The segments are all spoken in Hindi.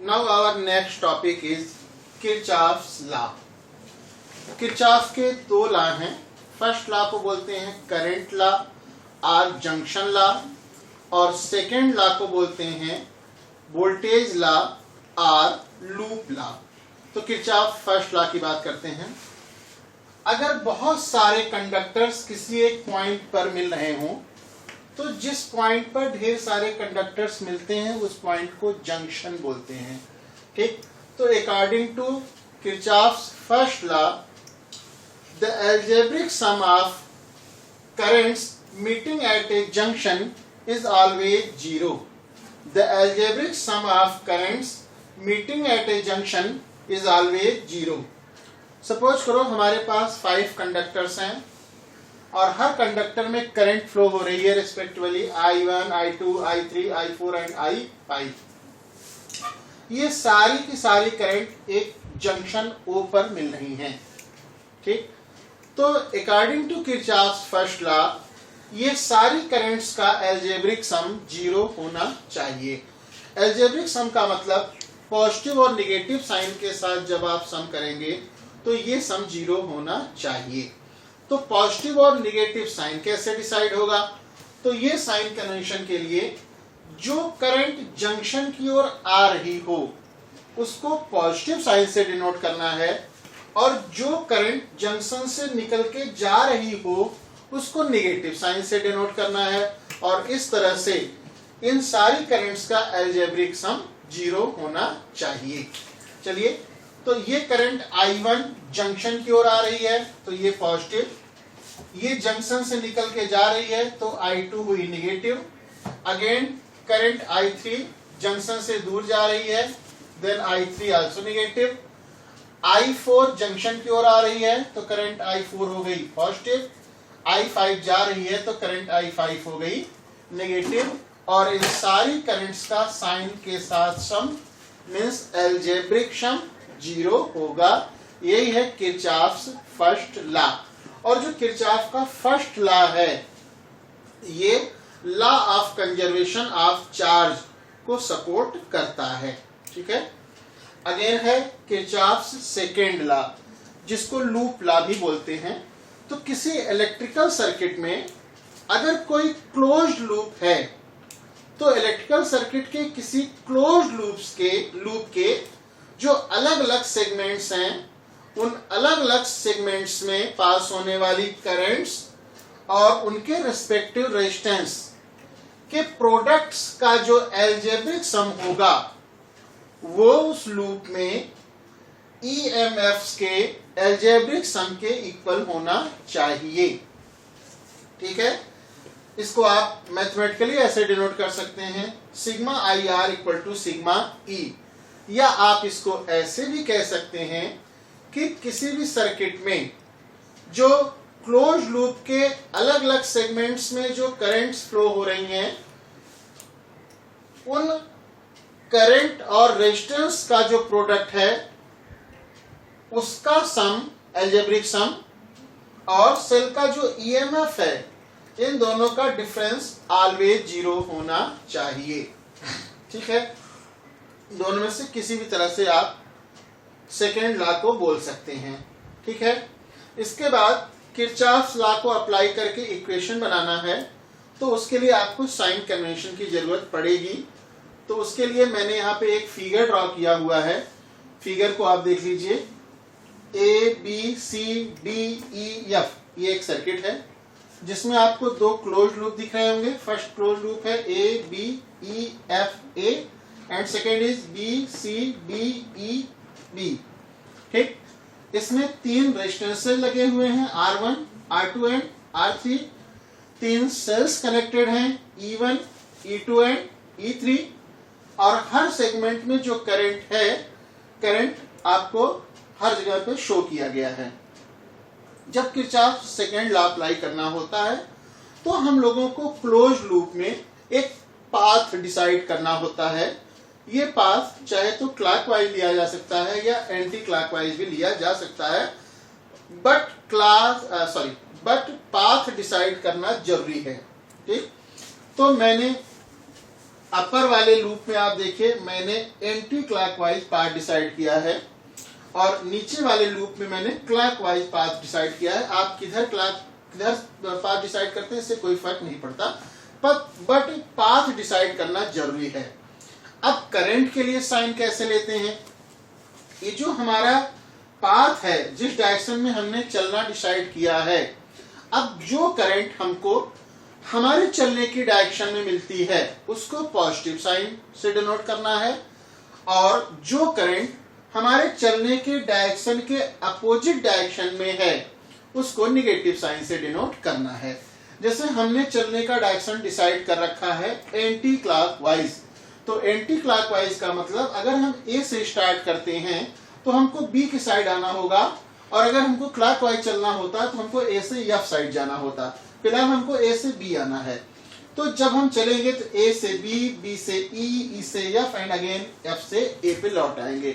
Now our next topic is Kirchhoff's law. Kirchhoff के दो लॉ हैं. फर्स्ट लॉ को बोलते हैं करंट लॉ और जंक्शन लॉ, और सेकेंड लॉ को बोलते हैं वोल्टेज लॉ और लूप लॉ. तो किरचॉफ फर्स्ट लॉ की बात करते हैं. अगर बहुत सारे कंडक्टर्स किसी एक पॉइंट पर मिल रहे हों, तो जिस पॉइंट पर ढेर सारे कंडक्टर्स मिलते हैं उस पॉइंट को जंक्शन बोलते हैं. ठीक. तो according to Kirchhoff's first law, the algebraic sum of currents meeting at a junction is always zero. The algebraic sum of currents meeting at a junction is always zero. Suppose करो हमारे पास 5 कंडक्टर्स हैं और हर कंडक्टर में करंट फ्लो हो रही है respectively I1, I2, I3, I4 and I5. ये सारी की सारी करंट एक जंक्शन O पर मिल रही हैं. ठीक. तो according to Kirchhoff's first law, ये सारी करंट्स का एल्जेब्रिक सम 0 होना चाहिए. एल्जेब्रिक सम का मतलब पॉजिटिव और नेगेटिव साइन के साथ जब आप सम करेंगे तो ये सम 0 होना चाहिए. तो पॉजिटिव और नेगेटिव साइन कैसे डिसाइड होगा? तो ये साइन कन्वेंशन के लिए जो करंट जंक्शन की ओर आ रही हो उसको पॉजिटिव साइन से डिनोट करना है, और जो करंट जंक्शन से निकल के जा रही हो उसको नेगेटिव साइन से डिनोट करना है. और इस तरह से इन सारी करंट्स का एल्जेब्रिक सम 0 होना चाहिए. चलिए, तो ये करंट I1 जंक्शन की ओर आ रही है तो ये पॉजिटिव, ये जंक्शन से निकल के जा रही है तो I2 हुई negative. Again current I3 junction से दूर जा रही है, then I3 also negative. I4 junction की ओर आ रही है तो करंट I4 हो गई पॉजिटिव. I5 जा रही है तो करंट I5 हो गई नेगेटिव. और इन सारी करंट्स का साइन के साथ सम मींस एल्जेब्रिक सम 0 होगा. यही है किरचॉफ्स फर्स्ट लॉ. और जो किरचॉफ का फर्स्ट लॉ है ये law of conservation of charge को सपोर्ट करता है. ठीक है. अगेन है किरचॉफ्स सेकेंड लॉ, जिसको लूप लॉ भी बोलते हैं. तो किसी इलेक्ट्रिकल सर्किट में अगर कोई क्लोज्ड लूप है तो इलेक्ट्रिकल सर्किट के किसी क्लोज्ड लूप के जो अलग अलग सेगमेंट्स हैं उन अलग अलग सेगमेंट्स में पास होने वाली करंट्स और उनके रिस्पेक्टिव रेजिस्टेंस के प्रोडक्ट्स का जो एल्जेब्रिक सम होगा वो उस लूप में EMFs के एल्जेब्रिक सम के इक्वल होना चाहिए. ठीक है. इसको आप मैथमेटिकली ऐसे डिनोट कर सकते हैं sigma IR equal to sigma E, या आप इसको ऐसे भी कह सकते हैं कि किसी भी सर्किट में जो क्लोज लूप के अलग अलग सेगमेंट्स में जो करंट्स फ्लो हो रही हैं उन करंट और रेजिस्टेंस का जो प्रोडक्ट है उसका सम एल्जेब्रिक सम, और सेल का जो EMF है इन दोनों का डिफरेंस ऑलवेज 0 होना चाहिए. ठीक है. दोनों में से किसी भी तरह से आप सेकेंड लॉ को बोल सकते हैं. ठीक है. इसके बाद किरचॉफ्स लॉ को अप्लाई करके इक्वेशन बनाना है तो उसके लिए आपको साइन कन्वेंशन की जरूरत पड़ेगी. तो उसके लिए मैंने यहाँ पे एक फिगर ड्रॉ किया हुआ है. फिगर को आप देख लीजिए. ABCDEF ये एक सर्किट है जिसमें आपको 2 क्लोज लूप दिख रहे होंगे. फर्स्ट क्लोज लूप है ABEFA and second is BCDEB. ठीक. इसमें 3 रेजिस्टेंसेस लगे हुए हैं R1, R2 and R3. 3 sales connected हैं E1, E2 एंड E3. और हर सेगमेंट में जो करंट है, करंट आपको हर जगह पे शो किया गया है. जब किरचॉफ सेकेंड लॉ अप्लाई करना होता है तो हम लोगों को क्लोज लूप में एक पाथ डिसाइड करना होता है. ये पाथ चाहे तो क्लॉकवाइज लिया जा सकता है या एंटी क्लॉकवाइज भी लिया जा सकता है, बट पाथ डिसाइड करना जरूरी है. ठीक. तो मैंने अपर वाले लूप में आप देखिए मैंने एंटी क्लॉकवाइज पाथ डिसाइड किया है और नीचे वाले लूप में मैंने क्लॉकवाइज पाथ डिसाइड किया है। आप किधर पाथ डिसाइड करते हैं इससे कोई फर्क नहीं पड़ता, बट पाथ डिसाइड करना जरूरी है। अब करंट के लिए साइन कैसे लेते हैं? ये जो हमारा पाथ है, जिस डायरेक्शन में हमने चलना डिसाइड किया है, अब जो करंट हमको हमारे चलने की डायरेक्शन में मिलती है उसको पॉजिटिव साइन से डिनोट करना है, और जो करंट हमारे चलने के डायरेक्शन के अपोजिट डायरेक्शन में है उसको निगेटिव साइन से डिनोट करना है। जैसे हमने चलने का डायरेक्शन डिसाइड कर रखा है एंटी क्लॉकवाइज, तो एंटी क्लॉकवाइज का मतलब अगर हम ए से स्टार्ट करते हैं तो हमको बी की साइड आना होगा, और अगर हमको क्लॉकवाइज चलना होता तो हमको ए से एफ साइड जाना होता। फिलहाल हमको ए से बी आना है, तो जब हम चलेंगे तो ए से बी, बी से ई से एफ एंड अगेन एफ से ए पे लौट आएंगे।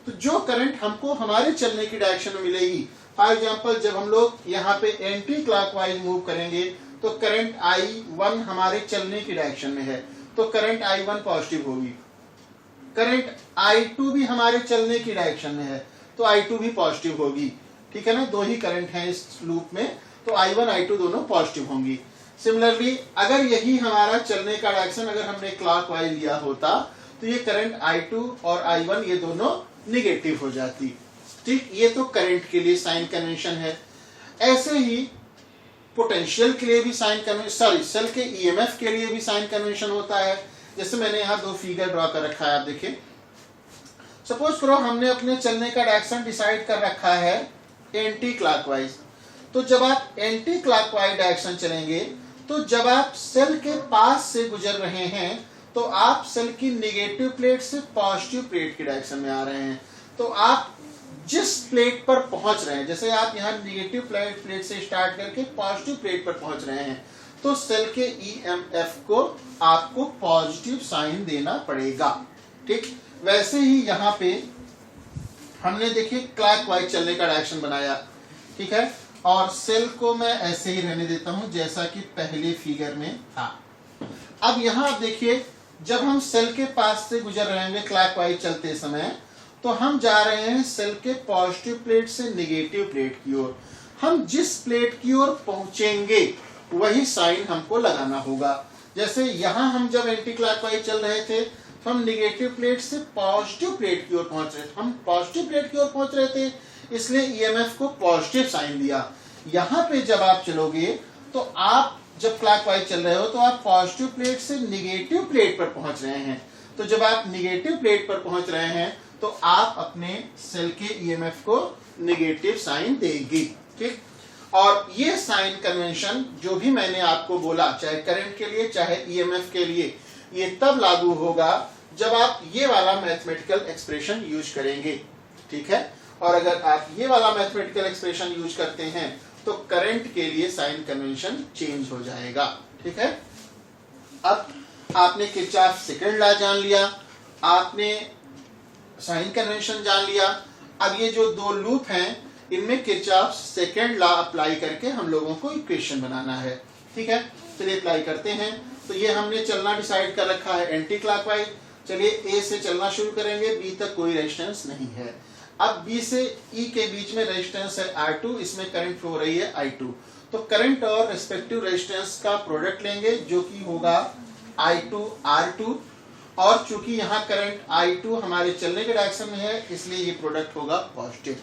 तो जो करंट हमको हमारे चलने की डायरेक्शन में मिलेगी, फॉर एग्जांपल जब हम लोग यहाँ पे एंटी क्लॉकवाइज मूव करेंगे तो करंट I1 हमारे चलने की डायरेक्शन में है, तो करंट I1 पॉजिटिव होगी। करंट I2 भी हमारे चलने की डायरेक्शन में है, तो I2 भी पॉजिटिव होगी। ठीक है ना, दो ही करंट हैं इस लूप में, तो I1 I2 दोनों पॉजिटिव होंगी। सिमिलरली अगर यही हमारा चलने का डायरेक्शन अगर हमने क्लॉकवाइज लिया होता तो ये करंट I2 और I1 ये दोनों निगेटिव हो जाती। ठीक, ये तो करंट के लिए साइन कन्वेंशन है। ऐसे ही पोटेंशियल के लिए भी साइन कन्वेंशन, सेल के ईएमएफ के लिए भी साइन कन्वेंशन होता है। जैसे मैंने यहाँ दो फिगर ड्रॉ कर रखा है, आप देखिए। सपोज करो हमने अपने चलने का डायरेक्शन डिसाइड कर रखा है एंटी क्लॉकवाइज, तो जब आप एंटी क्लॉकवाइज डायरेक्शन चलेंगे तो जब आप सेल के पास से गुजर रहे हैं तो आप सेल की नेगेटिव प्लेट से पॉजिटिव प्लेट की डायरेक्शन में आ रहे हैं। तो आप जिस प्लेट पर पहुंच रहे हैं, जैसे आप यहाँ नेगेटिव प्लेट से स्टार्ट करके पॉजिटिव प्लेट पर पहुंच रहे हैं, तो सेल के ईएमएफ को आपको पॉजिटिव साइन देना पड़ेगा। ठीक, वैसे ही यहाँ पे हमने देखिए क्लॉकवाइज चलने का डायरेक्शन बनाया, ठीक है, और सेल को मैं ऐसे ही रहने देता हूं जैसा कि पहले फिगर में था। अब यहाँ आप देखिए, जब हम सेल के पास से गुजर रहे हैं क्लॉकवाइज चलते समय, तो हम जा रहे हैं सेल के पॉजिटिव प्लेट से नेगेटिव प्लेट की ओर। हम जिस प्लेट की ओर पहुंचेंगे वही साइन हमको लगाना होगा। जैसे यहाँ हम जब एंटी क्लॉकवाइज चल रहे थे तो हम नेगेटिव प्लेट से पॉजिटिव प्लेट की ओर पहुंच रहे थे, हम पॉजिटिव प्लेट की ओर पहुंच रहे थे, इसलिए ईएमएफ को पॉजिटिव साइन दिया। यहाँ पे जब आप चलोगे तो आप जब क्लॉकवाइज चल रहे हो तो आप पॉजिटिव प्लेट से नेगेटिव प्लेट पर पहुंच रहे हैं, तो जब आप नेगेटिव प्लेट पर पहुंच रहे हैं तो आप अपने सेल के ईएमएफ को नेगेटिव साइन देंगे। ठीक, और ये साइन कन्वेंशन जो भी मैंने आपको बोला, चाहे करंट के लिए चाहे ईएमएफ के लिए, ये तब लागू होगा जब आप ये वाला मैथमेटिकल एक्सप्रेशन यूज करेंगे। ठीक है, और अगर आप ये वाला मैथमेटिकल एक्सप्रेशन यूज करते हैं तो करंट के लिए साइन कन्वेंशन चेंज हो जाएगा। ठीक है, अब आपने किरचॉफ सेकंड लॉ जान लिया, आपने साइन कन्वेंशन जान लिया। अब ये जो दो लूप हैं इनमें किरचॉफ सेकंड लॉ अप्लाई करके हम लोगों को इक्वेशन बनाना है। ठीक है, चलिए अप्लाई करते हैं। तो ये हमने चलना डिसाइड कर रखा है एंटी क्लॉकवाइज। चलिए ए से चलना शुरू करेंगे, बी तक कोई रेजिस्टेंस नहीं है। अब बी से ई के बीच में रेजिस्टेंस है R2, इसमें करंट फ्लो हो रही है I2। तो करंट और रेस्पेक्टिव रेजिस्टेंस का प्रोडक्ट लेंगे जो कि होगा I2 R2, और चूंकि यहाँ करंट I2 हमारे चलने के डायरेक्शन में है इसलिए ये प्रोडक्ट होगा पॉजिटिव।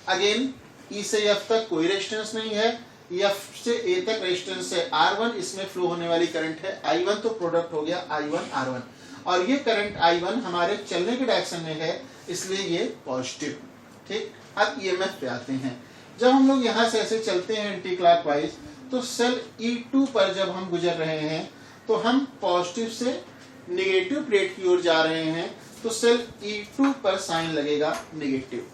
अगेन ई से एफ तक कोई रेजिस्टेंस नहीं है, एफ से ए तक रेजिस्टेंस है R1, इसमें फ्लो होने वाली करंट है I1, तो प्रोडक्ट हो गया I1 R1, और ये करंट I1 हमारे चलने के डायरेक्शन में है इसलिए ये पॉजिटिव। ठीक, अब ईएमएफ पे आते हैं। जब हम लोग यहाँ से ऐसे चलते हैं एंटी क्लॉकवाइज तो सेल E2 पर जब हम गुजर रहे हैं तो हम पॉजिटिव से नेगेटिव प्लेट की ओर जा रहे हैं, तो सेल E2 पर साइन लगेगा नेगेटिव।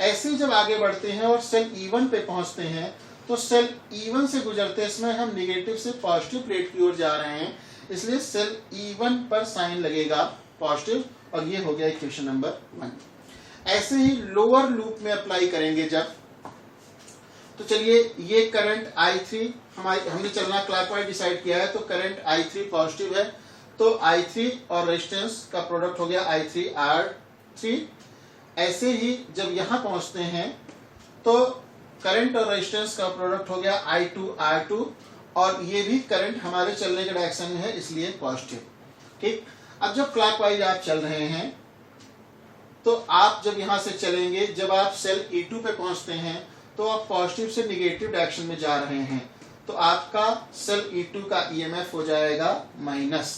ऐसे जब आगे बढ़ते हैं और सेल E1 पे पहुंचते हैं तो सेल E1 से गुजरते समय हम नेगेटिव से पॉजिटिव प्लेट की ओर जा रहे हैं, इसलिए सेल E1 पर साइन लगेगा पॉजिटिव, और ये हो गया इक्वेशन नंबर 1। ऐसे ही लोअर लूप में अप्लाई करेंगे जब, तो चलिए ये करंट I3 हमने चलना क्लॉकवाइज डिसाइड किया है, तो करंट I3 पॉजिटिव है, तो I3 और रेजिस्टेंस का प्रोडक्ट हो गया I3R3। ऐसे ही जब यहां पहुंचते हैं तो करंट और रेजिस्टेंस का प्रोडक्ट हो गया I2R2, और ये भी करंट हमारे चलने के डायरेक्शन में है इसलिए पॉजिटिव। ठीक, अब जब क्लॉकवाइज आप चल रहे हैं तो आप जब यहां से चलेंगे, जब आप सेल E2 पे पहुंचते हैं तो आप पॉजिटिव से निगेटिव डायरेक्शन में जा रहे हैं, तो आपका सेल E2 का EMF हो जाएगा माइनस।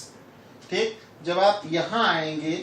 ठीक, जब आप यहां आएंगे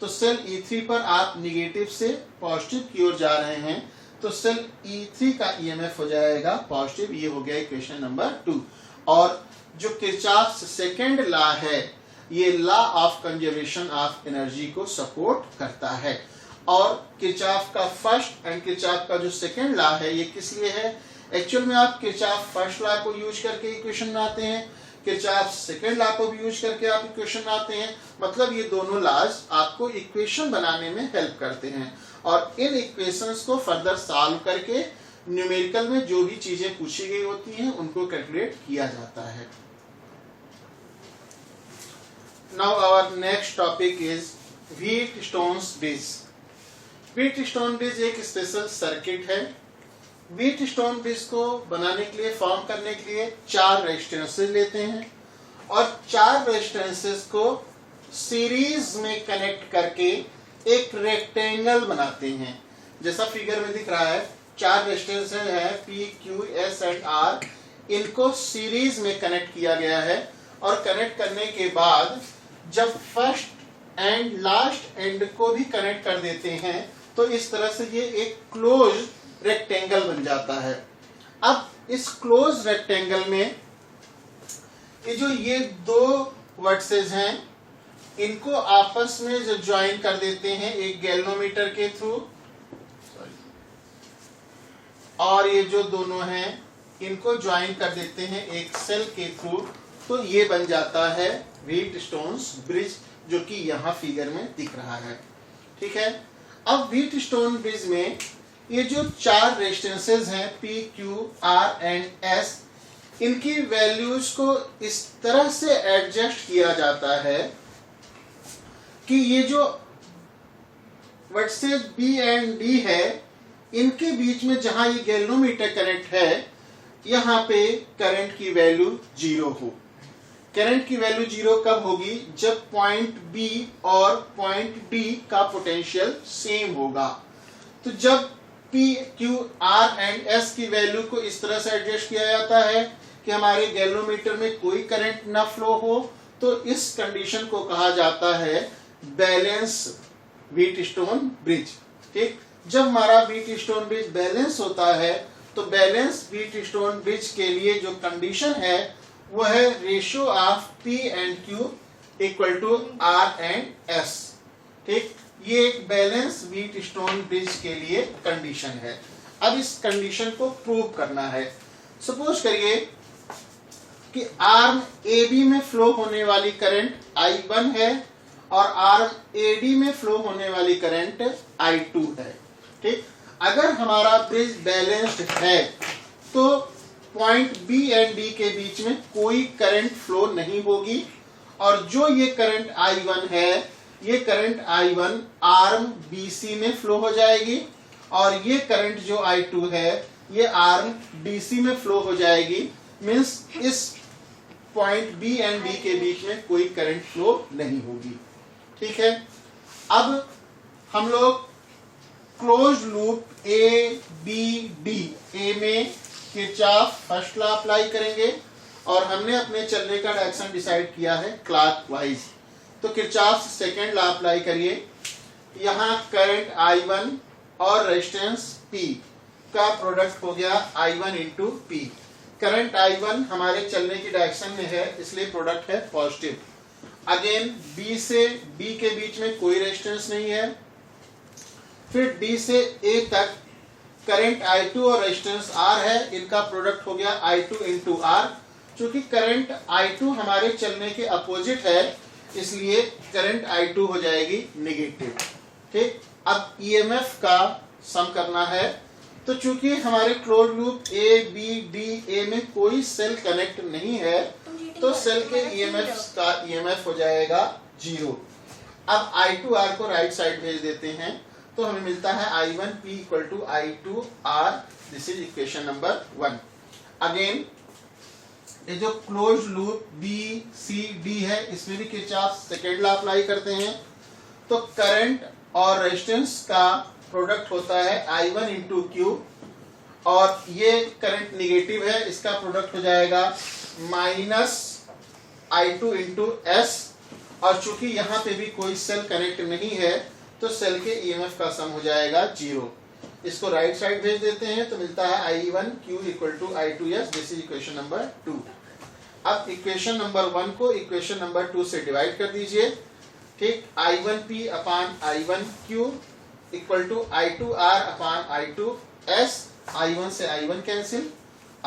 तो सेल E3 पर आप निगेटिव से पॉजिटिव की ओर जा रहे हैं, तो सेल E3 का EMF हो जाएगा पॉजिटिव। ये हो गया इक्वेशन नंबर 2। और जो किरचॉफ्स सेकंड लॉ है, ये law of conservation of energy को सपोर्ट करता है। और किरचॉफ का फर्स्ट एंड किरचॉफ का जो सेकंड लॉ है, ये किस लिए है? एक्चुअल में आप किरचॉफ फर्स्ट लॉ को यूज करके इक्वेशन बनाते हैं, किरचॉफ सेकंड लॉ को भी यूज करके आप इक्वेशन बनाते हैं। मतलब ये दोनों लॉज आपको इक्वेशन बनाने में हेल्प करते हैं, और इन इक्वेशंस को फर्दर सॉल्व करके न्यूमेरिकल में जो भी चीजें पूछी गई होती हैं उनको कैलकुलेट किया जाता है। Now our next topic is Wheatstone's bridge. Wheatstone bridge एक स्पेशल सर्किट है। व्हीटस्टोन ब्रिज को बनाने के लिए, फॉर्म करने के लिए 4 रेजिस्टेंसेस लेते हैं, और 4 रेजिस्टेंसेस को सीरीज में कनेक्ट करके एक रेक्टेंगल बनाते हैं। जैसा फिगर में दिख रहा है, 4 रेजिस्टेंसेस हैं P, Q, S and R। इनको सीरीज में कनेक्ट किया गया है, और कनेक्ट करने के बाद जब फर्स्ट एंड लास्ट एंड को भी कनेक्ट कर देते हैं तो इस तरह से ये एक क्लोज रेक्टेंगल बन जाता है। अब इस क्लोज रेक्टेंगल में ये 2 वर्टिसेस हैं, इनको आपस में जो ज्वाइन कर देते हैं एक गैल्वेनोमीटर के थ्रू, और ये जो दोनों हैं इनको ज्वाइन कर देते हैं एक सेल के थ्रू, तो ये बन जाता है व्हीटस्टोन्स ब्रिज, जो कि यहां फिगर में दिख रहा है। ठीक है, अब व्हीटस्टोन ब्रिज में ये जो 4 रेजिस्टेंसेस हैं P, Q, R and S, इनकी वैल्यूज को इस तरह से एडजस्ट किया जाता है कि ये जो वर्टिसेस B एंड D है, इनके बीच में जहां ये गैल्वेनोमीटर कनेक्ट है, यहां पे करंट की वैल्यू 0 हो। करंट की वैल्यू 0 कब होगी? जब पॉइंट B और पॉइंट D का पोटेंशियल सेम होगा। तो जब P, Q, R and S की वैल्यू को इस तरह से एडजस्ट किया जाता है कि हमारे गैल्वेनोमीटर में कोई करंट ना फ्लो हो, तो इस कंडीशन को कहा जाता है बैलेंस व्हीटस्टोन ब्रिज। ठीक, जब हमारा व्हीटस्टोन ब्रिज बैलेंस होता है तो बैलेंस व्हीटस्टोन ब्रिज के लिए जो कंडीशन है वो है ratio of P and Q equal to R and S। ठीक, ये एक बैलेंस व्हीटस्टोन ब्रिज के लिए कंडीशन है। अब इस कंडीशन को प्रूव करना है। सपोज करिए कि आर्म AB में फ्लो होने वाली करंट I1 है और आर्म AD में फ्लो होने वाली करंट I2 है। ठीक, अगर हमारा ब्रिज बैलेंस्ड है तो पॉइंट B एंड D के बीच में कोई करंट फ्लो नहीं होगी, और जो ये करंट I1 है, ये करंट I1 आर्म BC में फ्लो हो जाएगी, और ये करंट जो I2 है ये आर्म DC में फ्लो हो जाएगी। मींस इस पॉइंट B एंड D के बीच में कोई करंट फ्लो नहीं होगी। ठीक है, अब हम लोग क्लोज लूप ABD, A में किरचॉफ फर्स्ट लॉ अप्लाई करेंगे, और हमने अपने चलने का डायरेक्शन डिसाइड किया है क्लॉकवाइज। तो किरचॉफ सेकंड लॉ अप्लाई करिए। यहाँ करंट I1 और रेजिस्टेंस P का प्रोडक्ट हो गया I1 into P। Current I1 हमारे चलने की डायरेक्शन में है इसलिए प्रोडक्ट है पॉजिटिव। अगेन B से B के बीच में कोई रेजिस्टेंस नहीं है। फिर D से A तक करंट I2 और रेजिस्टेंस R है, इनका प्रोडक्ट हो गया I2 इंटू R। चूंकि करंट I2 हमारे चलने के अपोजिट है इसलिए करंट I2 हो जाएगी नेगेटिव। ठीक, अब EMF का सम करना है। तो चूंकि हमारे close loop A, B, D, A में कोई सेल कनेक्ट नहीं है तो सेल के ईएमएफ का ईएमएफ हो जाएगा 0। अब I2R को राइट साइड भेज देते हैं तो हमें मिलता है I1P equal to I2R। This is equation number 1। Again ये जो क्लोज लूप BCD है इसमें भी किरचॉफ सेकेंड लॉ अप्लाई करते हैं। तो करंट और रेजिस्टेंस का प्रोडक्ट होता है I1 इंटू Q, और ये करंट निगेटिव है, इसका प्रोडक्ट हो जाएगा माइनस I2 इंटू S। और चूंकि यहाँ पे भी कोई सेल कनेक्ट नहीं है तो सेल के ईएमएफ का सम हो जाएगा 0। इसको राइट साइड भेज देते हैं तो मिलता है I1Q equal to I2S। This is equation number 2। अब इक्वेशन नंबर 1 को इक्वेशन नंबर 2 से डिवाइड कर दीजिए। ठीक, I1P upon I1Q equal to I2R upon I2S। I1 से I1 कैंसिल,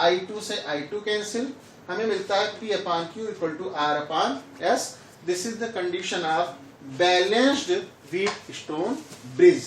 I2 से I2 कैंसिल, हमें मिलता है P upon Q equal to R upon S। This is the condition of balanced Wheatstone bridge.